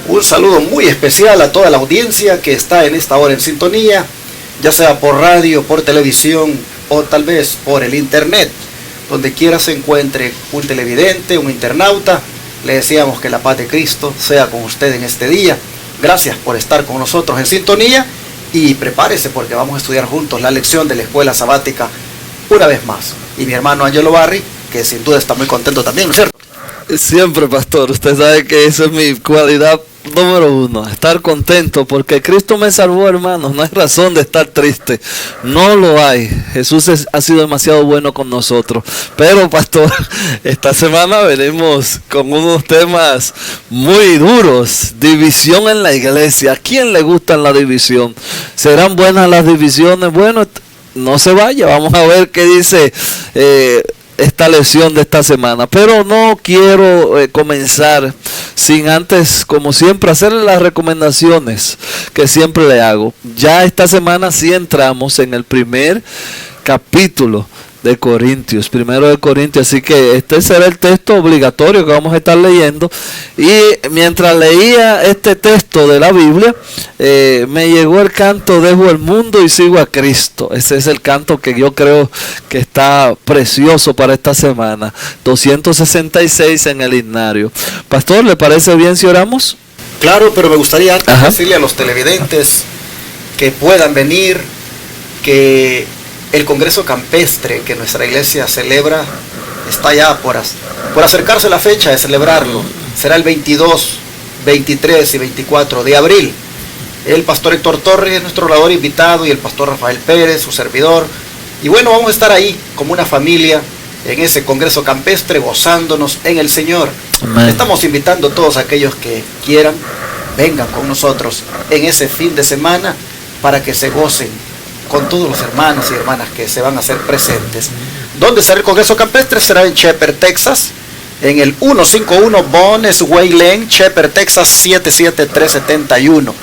Un saludo muy especial a toda la audiencia que está en esta hora en sintonía, ya sea por radio, por televisión o tal vez por el internet. Donde quiera se encuentre un televidente, un internauta, le deseamos que la paz de Cristo sea con usted en este día. Gracias por estar con nosotros en sintonía y prepárese porque vamos a estudiar juntos la lección de la escuela sabática una vez más. Y mi hermano Angelo Barry, que sin duda está muy contento también, ¿no es cierto? Siempre, pastor, usted sabe que esa es mi cualidad número uno, estar contento porque Cristo me salvó, hermanos. No hay razón de estar triste, no lo hay. Jesús ha sido demasiado bueno con nosotros. Pero, pastor, esta semana venimos con unos temas muy duros. División en la iglesia. ¿A quién le gusta la división? ¿Serán buenas las divisiones? Bueno, no se vaya, vamos a ver qué dice esta lección de esta semana. Pero no quiero comenzar sin antes, como siempre, hacerle las recomendaciones que siempre le hago. Ya esta semana sí entramos en el primer capítulo de Corintios, primero de Corintios, así que este será el texto obligatorio que vamos a estar leyendo. Y mientras leía este texto de la Biblia, me llegó el canto "Dejo el mundo y sigo a Cristo". Ese es el canto que yo creo que está precioso para esta semana, 266 en el himnario. Pastor, ¿le parece bien si oramos? Claro, pero me gustaría antes decirle a los televidentes que puedan venir, que el Congreso Campestre que nuestra iglesia celebra está ya por acercarse la fecha de celebrarlo. Será el 22, 23 y 24 de abril. El pastor Héctor Torres, nuestro orador invitado, y el pastor Rafael Pérez, su servidor. Y bueno, vamos a estar ahí como una familia en ese Congreso Campestre gozándonos en el Señor. Amén. Estamos invitando a todos aquellos que quieran, vengan con nosotros en ese fin de semana para que se gocen con todos los hermanos y hermanas que se van a hacer presentes. ¿Dónde será el Congreso Campestre? Será en Shepherd, Texas, en el 151 Bones Way Lane, Shepherd, Texas 77371.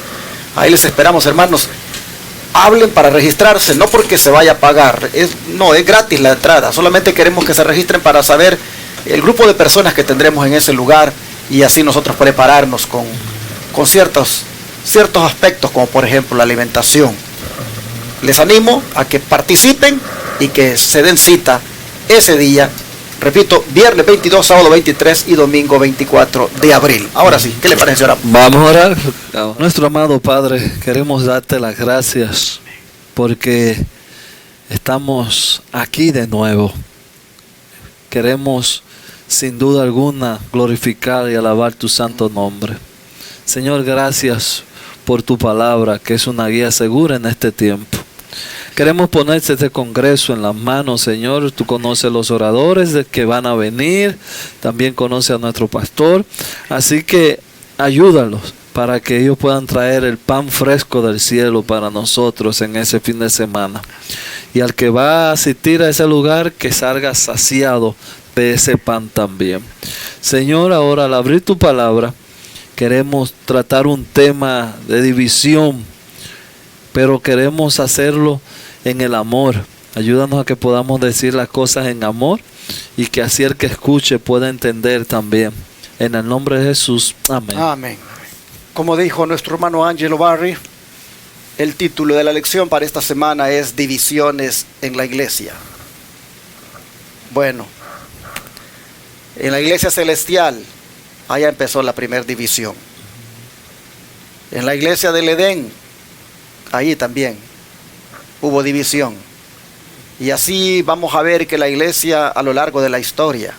Ahí les esperamos, hermanos. Hablen para registrarse, no porque se vaya a pagar, no, es gratis la entrada, solamente queremos que se registren para saber el grupo de personas que tendremos en ese lugar y así nosotros prepararnos con ciertos aspectos, como por ejemplo la alimentación. Les animo a que participen y que se den cita ese día, repito, viernes 22, sábado 23 y domingo 24 de abril. Ahora sí, ¿qué le parece, oramos? Vamos a orar. Nuestro amado Padre, queremos darte las gracias porque estamos aquí de nuevo. Queremos sin duda alguna glorificar y alabar tu santo nombre. Señor, gracias por tu palabra, que es una guía segura en este tiempo. Queremos poner este congreso en las manos, Señor. Tú conoces los oradores que van a venir, también conoces a nuestro pastor, así que ayúdalos para que ellos puedan traer el pan fresco del cielo para nosotros en ese fin de semana. Y al que va a asistir a ese lugar, que salga saciado de ese pan también. Señor, ahora al abrir tu palabra, queremos tratar un tema de división, pero queremos hacerlo en el amor. Ayúdanos a que podamos decir las cosas en amor y que así el que escuche pueda entender también. En el nombre de Jesús, amén. Amén. Como dijo nuestro hermano Angelo Barry, el título de la lección para esta semana es Divisiones en la Iglesia. Bueno, en la iglesia celestial, allá empezó la primera división. En la iglesia del Edén, ahí también hubo división. Y así vamos a ver que la iglesia a lo largo de la historia,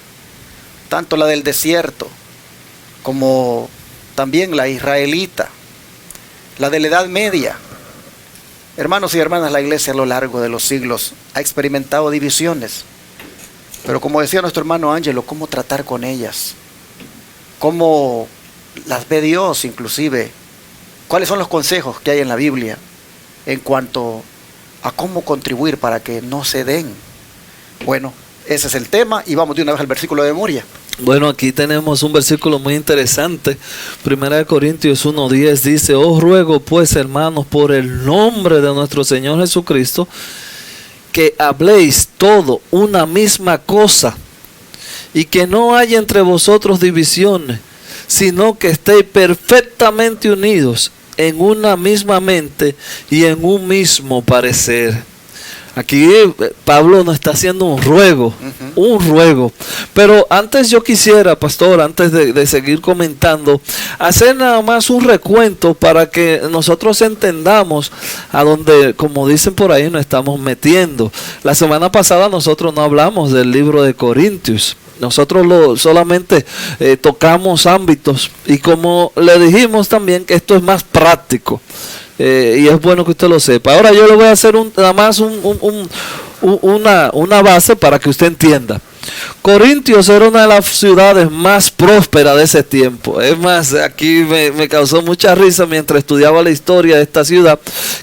tanto la del desierto como también la israelita, la de la Edad Media, hermanos y hermanas, la iglesia a lo largo de los siglos ha experimentado divisiones. Pero como decía nuestro hermano Ángelo, ¿cómo tratar con ellas? ¿Cómo las ve Dios inclusive? ¿Cuáles son los consejos que hay en la Biblia en cuanto a cómo contribuir para que no se den? Bueno, ese es el tema y vamos de una vez al versículo de memoria. Bueno, aquí tenemos un versículo muy interesante. 1 Corintios 1:10 dice: os ruego pues, hermanos, por el nombre de nuestro Señor Jesucristo, que habléis todo una misma cosa, y que no haya entre vosotros divisiones, sino que estéis perfectamente unidos en una misma mente y en un mismo parecer. Aquí Pablo nos está haciendo un ruego, Pero antes yo quisiera, pastor, antes de seguir comentando, hacer nada más un recuento para que nosotros entendamos a dónde, como dicen por ahí, nos estamos metiendo. La semana pasada nosotros no hablamos del libro de Corintios. Nosotros solamente tocamos ámbitos, y como le dijimos también que esto es más práctico. Y es bueno que usted lo sepa. Ahora yo le voy a hacer nada más una base para que usted entienda. Corintios era una de las ciudades más prósperas de ese tiempo. Es más, aquí me causó mucha risa mientras estudiaba la historia de esta ciudad,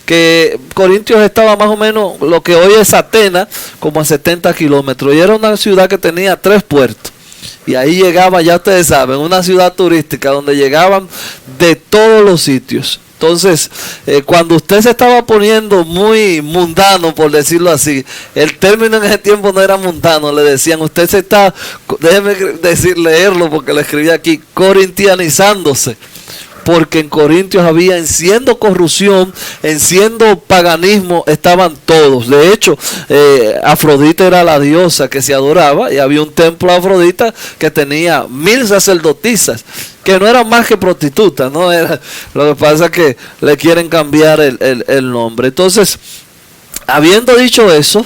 que Corintios estaba más o menos lo que hoy es Atenas, como a 70 kilómetros. Y era una ciudad que tenía 3 puertos. Y ahí llegaba, ya ustedes saben, una ciudad turística donde llegaban de todos los sitios. Entonces, cuando usted se estaba poniendo muy mundano, por decirlo así, el término en ese tiempo no era mundano, le decían, usted se está, déjeme leerlo porque lo escribí aquí, corintianizándose. Porque en Corintios había, en siendo corrupción, en siendo paganismo, estaban todos. De hecho, Afrodita era la diosa que se adoraba, y había un templo a Afrodita que tenía 1000 sacerdotisas, que no eran más que prostitutas, ¿no? Lo que pasa es que le quieren cambiar el nombre. Entonces, habiendo dicho eso,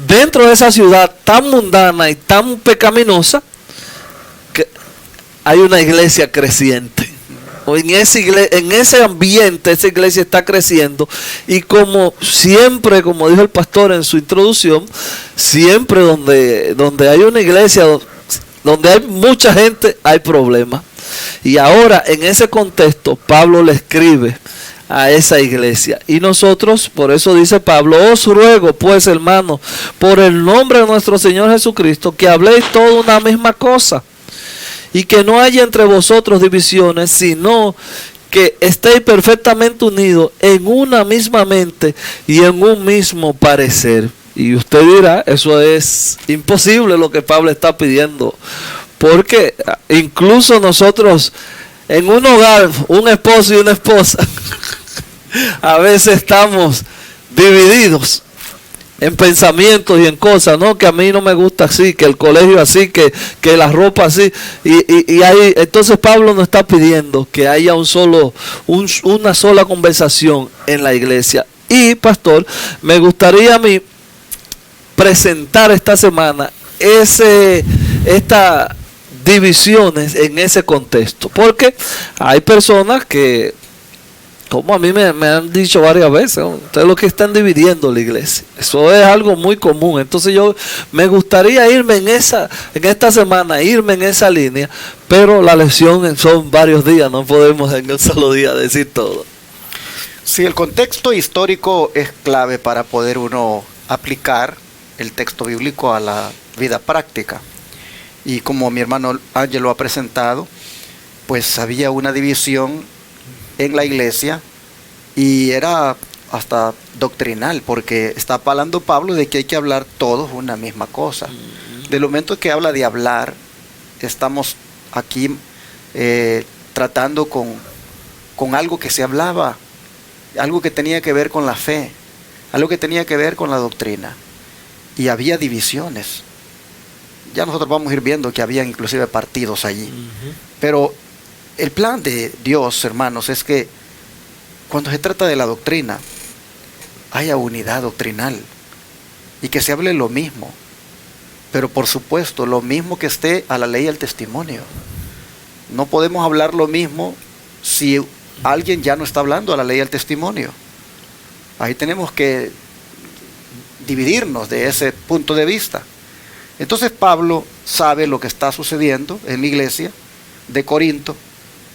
dentro de esa ciudad tan mundana y tan pecaminosa, que hay una iglesia creciente. En ese ambiente, esa iglesia está creciendo, y como siempre, como dijo el pastor en su introducción, siempre donde hay una iglesia, donde hay mucha gente, hay problemas. Y ahora, en ese contexto, Pablo le escribe a esa iglesia. Y nosotros, por eso dice Pablo, os ruego pues, hermanos, por el nombre de nuestro Señor Jesucristo, que habléis toda una misma cosa, y que no haya entre vosotros divisiones, sino que estéis perfectamente unidos en una misma mente y en un mismo parecer. Y usted dirá, eso es imposible lo que Pablo está pidiendo, porque incluso nosotros en un hogar, un esposo y una esposa, a veces estamos divididos en pensamientos y en cosas, ¿no? Que a mí no me gusta así, que el colegio así, que la ropa así. Y ahí, entonces Pablo nos está pidiendo que haya una sola conversación en la iglesia. Y, pastor, me gustaría a mí presentar esta semana estas divisiones en ese contexto. Porque hay personas que, como a mí me han dicho varias veces, ¿no? Ustedes lo que están dividiendo la iglesia. Eso es algo muy común. Entonces yo me gustaría irme en esta semana, irme en esa línea, pero la lección son varios días, no podemos en un solo día decir todo. Sí, el contexto histórico es clave para poder uno aplicar el texto bíblico a la vida práctica. Y como mi hermano Ángel lo ha presentado, pues había una división en la iglesia, y era hasta doctrinal, porque está hablando Pablo de que hay que hablar todos una misma cosa. Del momento que habla de hablar, estamos aquí tratando con algo que se hablaba, algo que tenía que ver con la fe, algo que tenía que ver con la doctrina, y había divisiones. Ya nosotros vamos a ir viendo que había inclusive partidos allí. Pero el plan de Dios, hermanos, es que cuando se trata de la doctrina, haya unidad doctrinal y que se hable lo mismo. Pero por supuesto, lo mismo que esté a la ley y al testimonio. No podemos hablar lo mismo si alguien ya no está hablando a la ley y al testimonio. Ahí tenemos que dividirnos de ese punto de vista. Entonces Pablo sabe lo que está sucediendo en la iglesia de Corinto,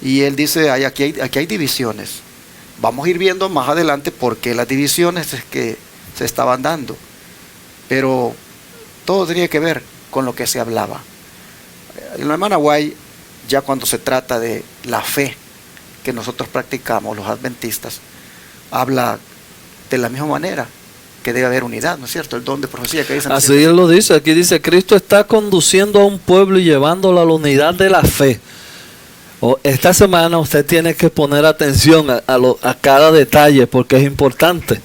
y él dice, aquí hay divisiones. Vamos a ir viendo más adelante por qué las divisiones es que se estaban dando. Pero todo tenía que ver con lo que se hablaba. La hermana Guay, ya cuando se trata de la fe que nosotros practicamos, los adventistas, habla de la misma manera, que debe haber unidad, ¿no es cierto? El don de profecía que dice. Así él lo dice, aquí dice, Cristo está conduciendo a un pueblo y llevándolo a la unidad de la fe. Esta semana usted tiene que poner atención a cada detalle porque es importante.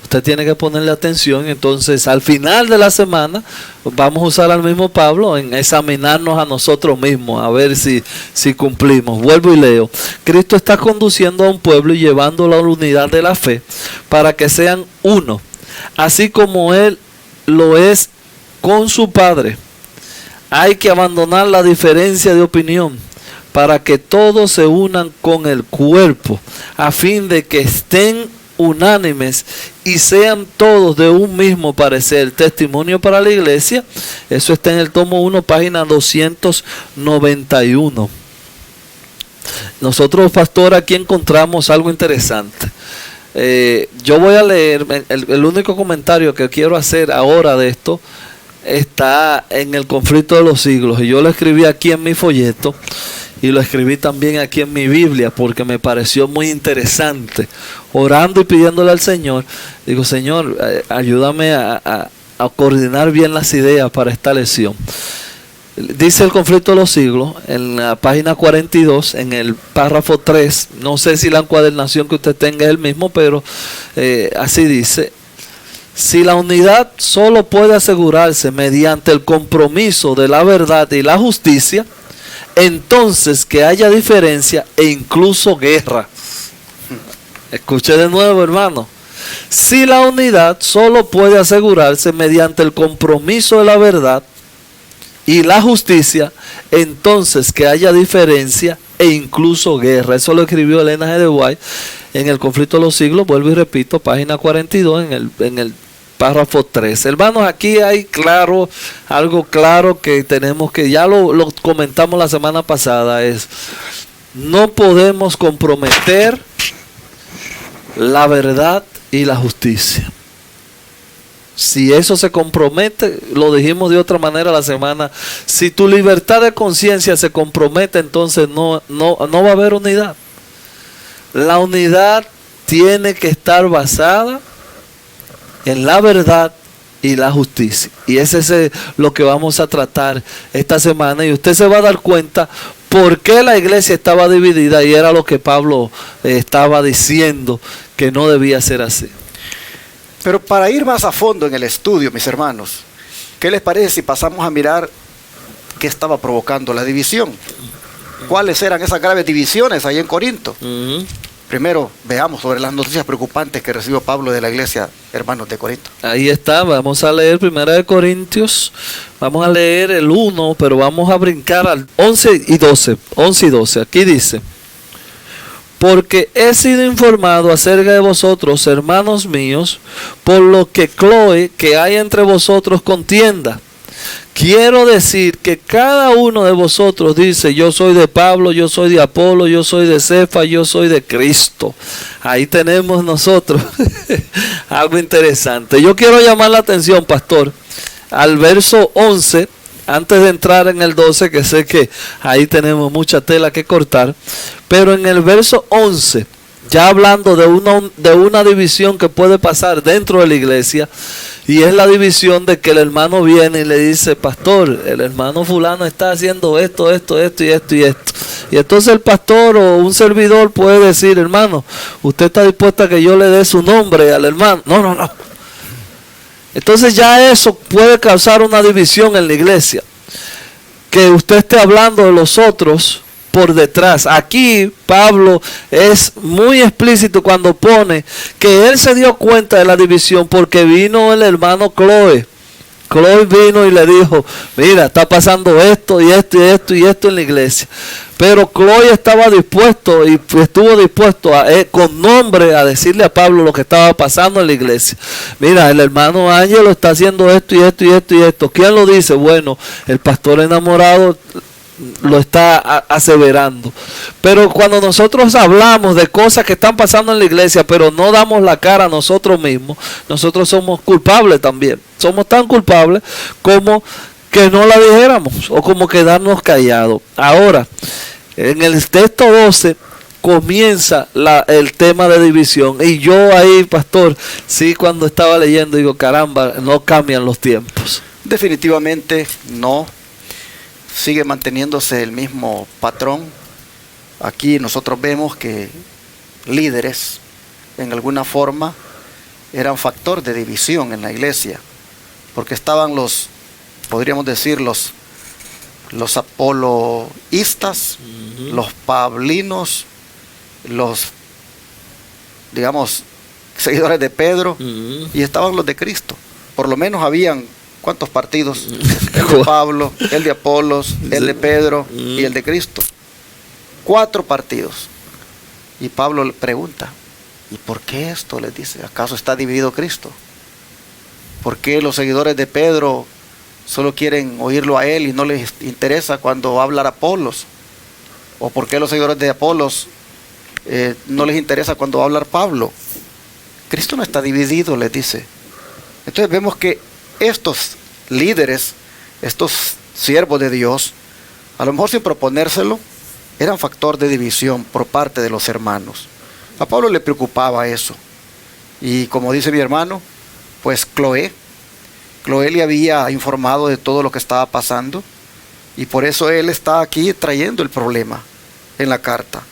Usted tiene que ponerle atención. Entonces, al final de la semana, vamos a usar al mismo Pablo en examinarnos a nosotros mismos, a ver si cumplimos. Vuelvo y leo. Cristo está conduciendo a un pueblo y llevándolo a la unidad de la fe para que sean uno, así como Él lo es con su Padre. Hay que abandonar la diferencia de opinión para que todos se unan con el cuerpo, a fin de que estén unánimes y sean todos de un mismo parecer. Testimonio para la iglesia, eso está en el tomo 1, página 291. Nosotros, pastor, aquí encontramos algo interesante. Yo voy a leer, el único comentario que quiero hacer ahora de esto está en el conflicto de los siglos, y yo lo escribí aquí en mi folleto y lo escribí también aquí en mi Biblia porque me pareció muy interesante, orando y pidiéndole al Señor. Digo, Señor, ayúdame a coordinar bien las ideas para esta lección. Dice el conflicto de los siglos en la página 42, en el párrafo 3, no sé si la encuadernación que usted tenga es el mismo, pero así dice: si la unidad solo puede asegurarse mediante el compromiso de la verdad y la justicia, entonces que haya diferencia e incluso guerra. Escuche de nuevo, hermano. Si la unidad solo puede asegurarse mediante el compromiso de la verdad y la justicia, entonces que haya diferencia e incluso guerra. Eso lo escribió Elena G. de White en el conflicto de los siglos, vuelvo y repito, página 42, en el párrafo 3. Hermanos, aquí hay algo claro que tenemos que, ya lo comentamos la semana pasada, es: no podemos comprometer la verdad y la justicia. Si eso se compromete, lo dijimos de otra manera la semana, si tu libertad de conciencia se compromete, entonces no va a haber unidad. La unidad tiene que estar basada en la verdad y la justicia. Y ese es lo que vamos a tratar esta semana. Y usted se va a dar cuenta por qué la iglesia estaba dividida, y era lo que Pablo estaba diciendo, que no debía ser así. Pero para ir más a fondo en el estudio, mis hermanos, ¿qué les parece si pasamos a mirar qué estaba provocando la división? ¿Cuáles eran esas graves divisiones ahí en Corinto? Primero, veamos sobre las noticias preocupantes que recibió Pablo de la iglesia, hermanos de Corinto. Ahí está, vamos a leer 1 Corintios, vamos a leer el 1, pero vamos a brincar al 11 y 12. Aquí dice: porque he sido informado acerca de vosotros, hermanos míos, por lo que Cloe, que hay entre vosotros contienda. Quiero decir que cada uno de vosotros dice: yo soy de Pablo, yo soy de Apolo, yo soy de Cefa, yo soy de Cristo. Ahí tenemos nosotros algo interesante. Yo quiero llamar la atención, pastor, al verso 11, antes de entrar en el 12, que sé que ahí tenemos mucha tela que cortar. Pero en el verso 11, ya hablando de una división que puede pasar dentro de la iglesia, y es la división de que el hermano viene y le dice: pastor, el hermano fulano está haciendo esto y esto. Y entonces el pastor o un servidor puede decir: hermano, ¿usted está dispuesto a que yo le dé su nombre al hermano? No. Entonces ya eso puede causar una división en la iglesia. Que usted esté hablando de los otros por detrás. Aquí Pablo es muy explícito cuando pone que él se dio cuenta de la división porque vino el hermano Cloe. Cloe vino y le dijo: mira, está pasando esto y esto en la iglesia. Pero Cloe estaba dispuesto y estuvo dispuesto con nombre a decirle a Pablo lo que estaba pasando en la iglesia. Mira, el hermano Ángelo está haciendo esto y esto. ¿Quién lo dice? Bueno, el pastor enamorado lo está aseverando. Pero cuando nosotros hablamos de cosas que están pasando en la iglesia, pero no damos la cara a nosotros mismos, nosotros somos culpables también. Somos tan culpables como que no la dijéramos o como quedarnos callados. Ahora, en el texto 12 comienza el tema de división. Y yo ahí, pastor, sí, cuando estaba leyendo digo: caramba, no cambian los tiempos. Definitivamente no. Sigue manteniéndose el mismo patrón Aquí nosotros vemos que líderes, en alguna forma, eran factor de división en la iglesia, porque estaban podríamos decir, los apoloístas, los pablinos, los, digamos, seguidores de Pedro, y estaban los de Cristo. Por lo menos habían, ¿cuántos partidos? El de Pablo, el de Apolos, el de Pedro y el de Cristo. 4 partidos. Y Pablo le pregunta, ¿y por qué esto? Les dice, ¿acaso está dividido Cristo? ¿Por qué los seguidores de Pedro solo quieren oírlo a él y no les interesa cuando va a hablar Apolos? ¿O por qué los seguidores de Apolos no les interesa cuando va a hablar Pablo? Cristo no está dividido, les dice. Entonces vemos que estos líderes, estos siervos de Dios, a lo mejor sin proponérselo, eran factor de división por parte de los hermanos. A Pablo le preocupaba eso. Y como dice mi hermano, pues Cloé le había informado de todo lo que estaba pasando, y por eso él está aquí trayendo el problema en la carta.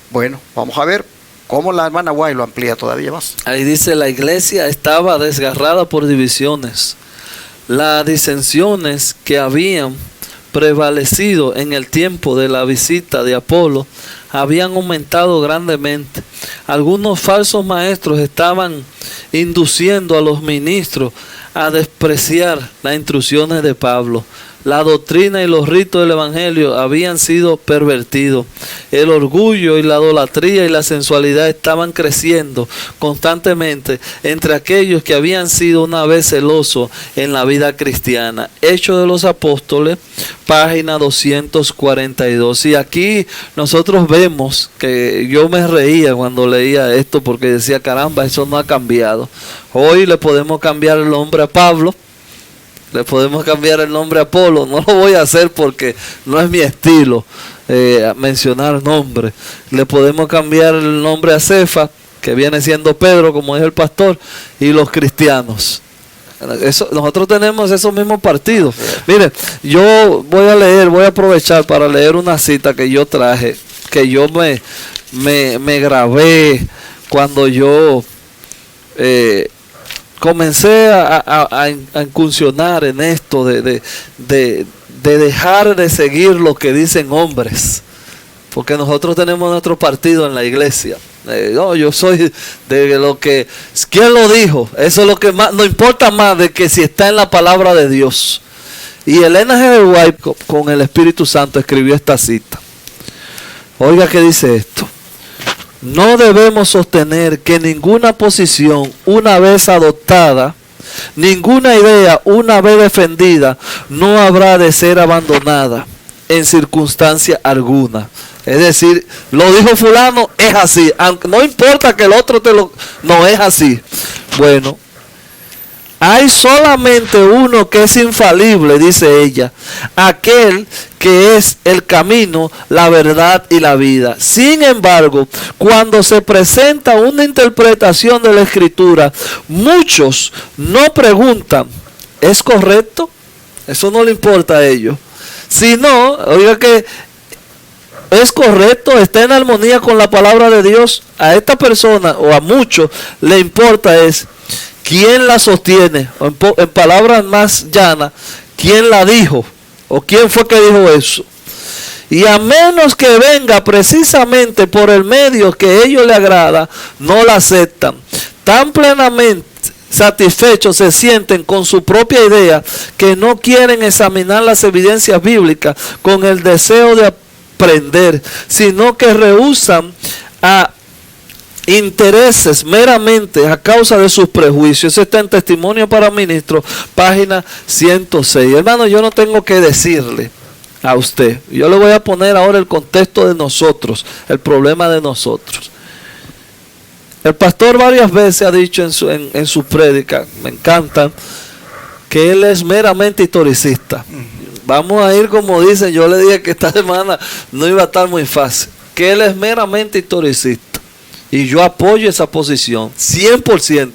Bueno, vamos a ver cómo la hermana White lo amplía todavía más. Ahí dice, la iglesia estaba desgarrada por divisiones. Las disensiones que habían prevalecido en el tiempo de la visita de Apolo habían aumentado grandemente. Algunos falsos maestros estaban induciendo a los ministros a despreciar las instrucciones de Pablo. La doctrina y los ritos del evangelio habían sido pervertidos. El orgullo y la idolatría y la sensualidad estaban creciendo constantemente entre aquellos que habían sido una vez celosos en la vida cristiana. Hechos de los Apóstoles, página 242. Y aquí nosotros vemos que yo me reía cuando leía esto, porque decía, caramba, eso no ha cambiado. Hoy le podemos cambiar el nombre a Pablo, le podemos cambiar el nombre a Apolo. No lo voy a hacer porque no es mi estilo mencionar nombres. Le podemos cambiar el nombre a Cefa, que viene siendo Pedro, como dijo el pastor, y los cristianos. Nosotros tenemos esos mismos partidos. Mire, yo voy a aprovechar para leer una cita que yo traje, que yo me grabé cuando yo comencé a incursionar en esto de dejar de seguir lo que dicen hombres, porque nosotros tenemos nuestro partido en la iglesia. No, yo soy de lo que, ¿quién lo dijo? Eso es lo que más, no importa más de que si está en la palabra de Dios. Y Elena G. White con el Espíritu Santo escribió esta cita. Oiga qué dice esto. No debemos sostener que ninguna posición una vez adoptada, ninguna idea una vez defendida, no habrá de ser abandonada en circunstancia alguna. Es decir, lo dijo fulano, es así. Aunque no importa que el otro no es así. Bueno, hay solamente uno que es infalible, dice ella, aquel que es el camino, la verdad y la vida. Sin embargo, cuando se presenta una interpretación de la Escritura, muchos no preguntan, ¿es correcto? Eso no le importa a ellos. Sino, oiga que es correcto, está en armonía con la palabra de Dios. A esta persona o a muchos le importa es quién la sostiene, o en palabras más llanas, quién la dijo o quién fue que dijo eso. Y a menos que venga precisamente por el medio que a ellos les agrada, no la aceptan. Tan plenamente satisfechos se sienten con su propia idea que no quieren examinar las evidencias bíblicas con el deseo de aprender, sino que rehúsan a intereses meramente a causa de sus prejuicios. Eso está en Testimonio para Ministros, página 106. Hermano, yo no tengo que decirle a usted, yo le voy a poner ahora el contexto de nosotros, el problema de nosotros. El pastor varias veces ha dicho en su prédica, me encanta, que él es meramente historicista. Vamos a ir como dicen, yo le dije que esta semana no iba a estar muy fácil, que él es meramente historicista. Y yo apoyo esa posición, 100%,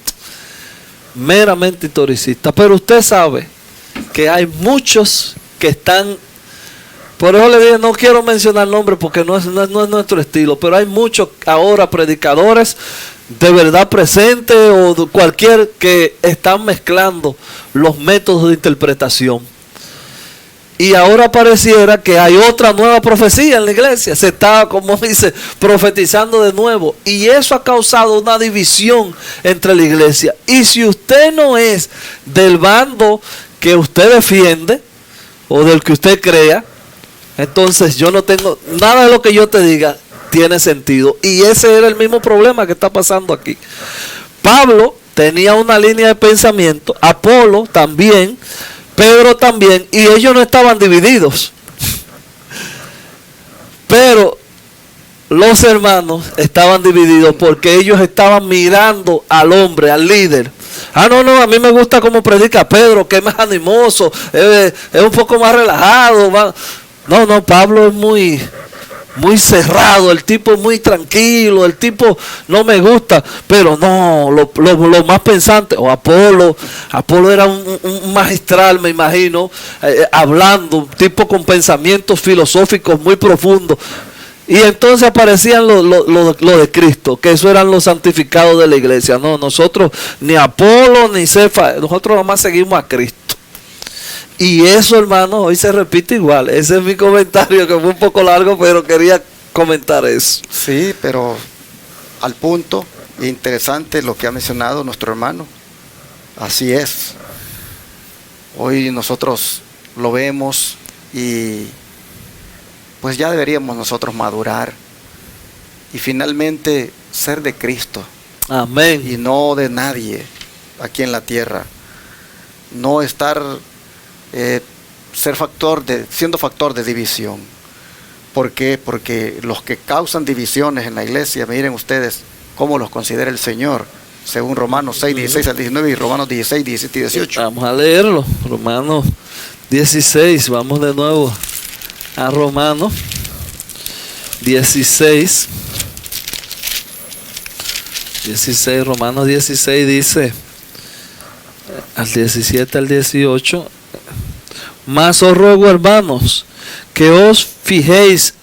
meramente historicista. Pero usted sabe que hay muchos que están Por eso le dije, no quiero mencionar nombres porque no es nuestro estilo, pero hay muchos ahora predicadores de verdad presentes o cualquier que están mezclando los métodos de interpretación. Y ahora pareciera que hay otra nueva profecía en la iglesia. Se está, como dice, profetizando de nuevo. Y eso ha causado una división entre la iglesia. Y si usted no es del bando que usted defiende o del que usted crea, entonces yo no tengo nada de lo que yo te diga tiene sentido. Y ese era el mismo problema que está pasando aquí. Pablo tenía una línea de pensamiento, Apolo también, Pedro también, y ellos no estaban divididos. Pero los hermanos estaban divididos porque ellos estaban mirando al hombre, al líder. Ah, no, a mí me gusta cómo predica Pedro, que es más animoso, es un poco más relajado. No, Pablo es muy cerrado, el tipo es muy tranquilo, el tipo no me gusta, pero no, lo más pensante, o Apolo era un magistral, me imagino, hablando, un tipo con pensamientos filosóficos muy profundos. Y entonces aparecían lo de Cristo, que eso eran los santificados de la iglesia. No, nosotros ni Apolo ni Cefa, nosotros nomás seguimos a Cristo. Y eso, hermano, hoy se repite igual. Ese es mi comentario, que fue un poco largo, pero quería comentar eso. Sí, pero al punto, interesante lo que ha mencionado nuestro hermano. Así es. Hoy nosotros lo vemos y pues ya deberíamos nosotros madurar y finalmente ser de Cristo. Amén. Y no de nadie aquí en la tierra. No estar siendo factor de división. ¿Por qué? Porque los que causan divisiones en la iglesia, miren ustedes cómo los considera el Señor, según Romanos 6, 16 al 19 y Romanos 16, 17 y 18. Vamos a leerlo, Romanos 16, vamos de nuevo a Romanos 16, Romanos 16 dice, al 17 al 18, mas os ruego, hermanos, que os fijéis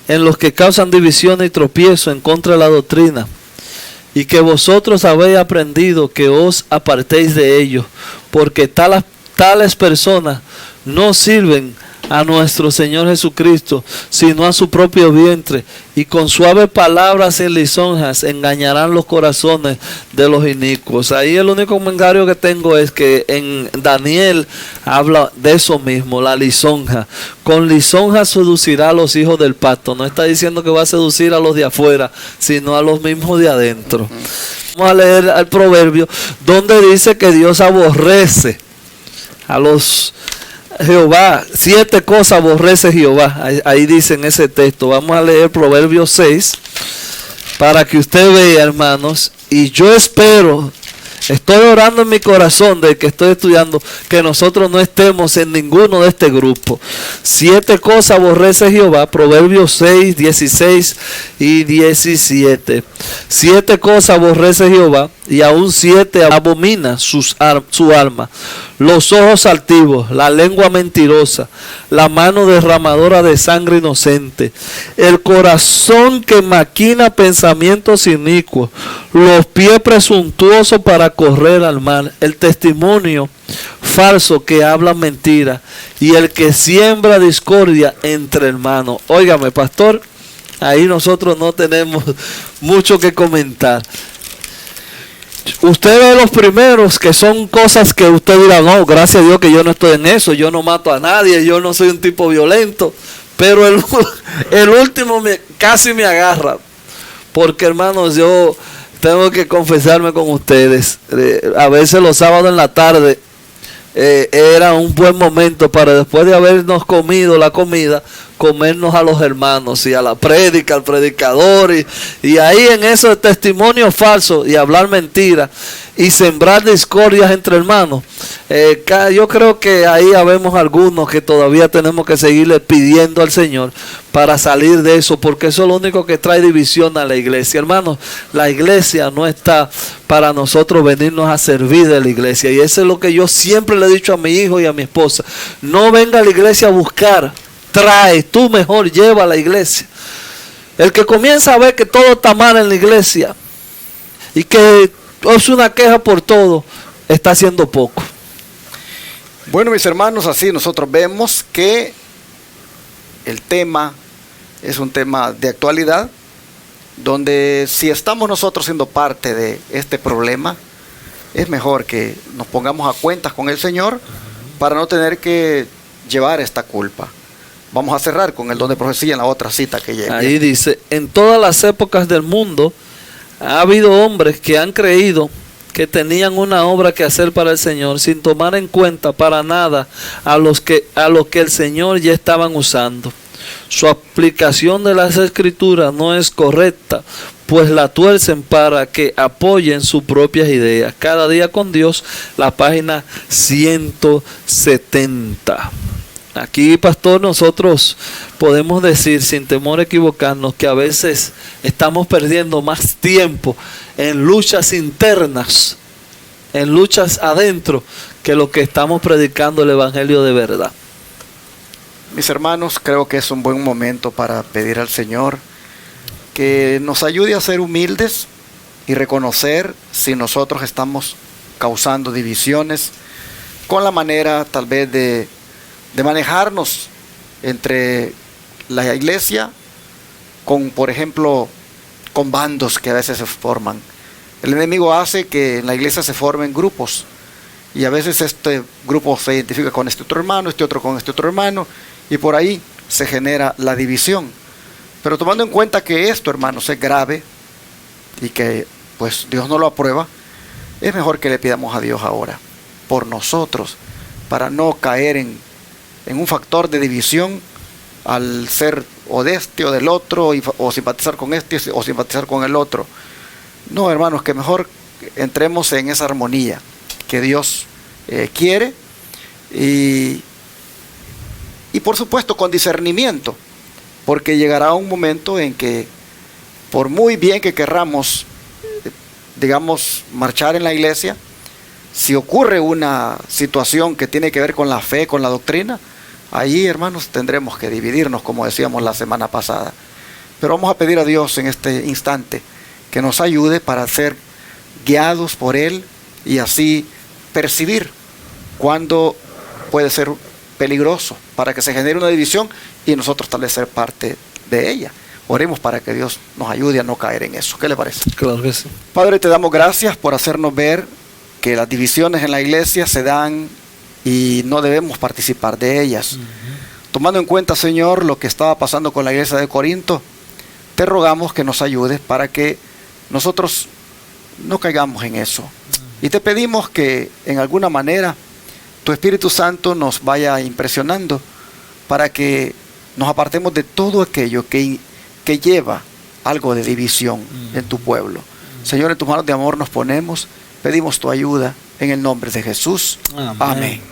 en los que causan división y tropiezo en contra de la doctrina, y que vosotros habéis aprendido que os apartéis de ellos, porque tales personas no sirven a nuestro Señor Jesucristo, sino a su propio vientre, y con suaves palabras y lisonjas engañarán los corazones de los inicuos. Ahí el único comentario que tengo es que en Daniel habla de eso mismo, la lisonja. Con lisonja seducirá a los hijos del pacto. No está diciendo que va a seducir a los de afuera, sino a los mismos de adentro. Vamos a leer el proverbio donde dice que Dios aborrece a los Jehová, 7 cosas aborrece Jehová. Ahí dice en ese texto. Vamos a leer Proverbios 6 para que usted vea, hermanos. Y yo espero, estoy orando en mi corazón de que estoy estudiando, que nosotros no estemos en ninguno de este grupo. 7 cosas aborrece Jehová. Proverbios 6, 16 y 17. 7 cosas aborrece Jehová, y aún 7 abomina su alma: los ojos altivos, la lengua mentirosa, la mano derramadora de sangre inocente, el corazón que maquina pensamientos inicuos, los pies presuntuosos para correr al mal, el testimonio falso que habla mentira, y el que siembra discordia entre hermanos. Óigame, pastor, ahí nosotros no tenemos mucho que comentar. Usted ve los primeros, que son cosas que usted dirá, no, gracias a Dios que yo no estoy en eso, yo no mato a nadie, yo no soy un tipo violento. Pero el último casi me agarra, porque hermanos, yo tengo que confesarme con ustedes, a veces los sábados en la tarde era un buen momento para, después de habernos comido la comida, comernos a los hermanos y a la prédica, al predicador, y ahí en esos testimonios falsos y hablar mentiras y sembrar discordias entre hermanos. Yo creo que ahí habemos algunos que todavía tenemos que seguirle pidiendo al Señor para salir de eso, porque eso es lo único que trae división a la iglesia. Hermanos, la iglesia no está para nosotros venirnos a servir de la iglesia, y eso es lo que yo siempre le he dicho a mi hijo y a mi esposa: no venga a la iglesia a buscar distrae, tú mejor lleva a la iglesia. El que comienza a ver que todo está mal en la iglesia y que es una queja por todo, está haciendo poco. Bueno, mis hermanos, así nosotros vemos que el tema es un tema de actualidad, donde si estamos nosotros siendo parte de este problema, es mejor que nos pongamos a cuentas con el Señor para no tener que llevar esta culpa. Vamos a cerrar con el don de profecía en la otra cita que llega. Ahí dice, en todas las épocas del mundo ha habido hombres que han creído que tenían una obra que hacer para el Señor sin tomar en cuenta para nada a lo que el Señor ya estaban usando. Su aplicación de las escrituras no es correcta, pues la tuercen para que apoyen sus propias ideas. Cada día con Dios, la página 170. Aquí, pastor, nosotros podemos decir sin temor a equivocarnos que a veces estamos perdiendo más tiempo en luchas internas, en luchas adentro, que lo que estamos predicando el evangelio de verdad. Mis hermanos, creo que es un buen momento para pedir al Señor que nos ayude a ser humildes y reconocer si nosotros estamos causando divisiones con la manera tal vez de manejarnos entre la iglesia, con, por ejemplo, con bandos que a veces se forman. El enemigo hace que en la iglesia se formen grupos, y a veces este grupo se identifica con este otro hermano, este otro con este otro hermano, y por ahí se genera la división. Pero tomando en cuenta que esto, hermanos, es grave y que pues Dios no lo aprueba, es mejor que le pidamos a Dios ahora por nosotros, para no caer en un factor de división al ser o de este o del otro, o simpatizar con este o simpatizar con el otro. No, hermanos, que mejor entremos en esa armonía que Dios quiere, y por supuesto con discernimiento, porque llegará un momento en que por muy bien que querramos, digamos, marchar en la iglesia, si ocurre una situación que tiene que ver con la fe, con la doctrina, ahí, hermanos, tendremos que dividirnos, como decíamos la semana pasada. Pero vamos a pedir a Dios en este instante que nos ayude para ser guiados por Él y así percibir cuando puede ser peligroso para que se genere una división y nosotros tal vez ser parte de ella. Oremos para que Dios nos ayude a no caer en eso. ¿Qué le parece? Claro que sí. Padre, te damos gracias por hacernos ver que las divisiones en la iglesia se dan y no debemos participar de ellas. Tomando en cuenta, Señor, lo que estaba pasando con la iglesia de Corinto, te rogamos que nos ayudes para que nosotros no caigamos en eso. Y te pedimos que en alguna manera tu Espíritu Santo nos vaya impresionando para que nos apartemos de todo aquello que lleva algo de división en tu pueblo. Señor, en tus manos de amor nos ponemos, pedimos tu ayuda en el nombre de Jesús. Amén.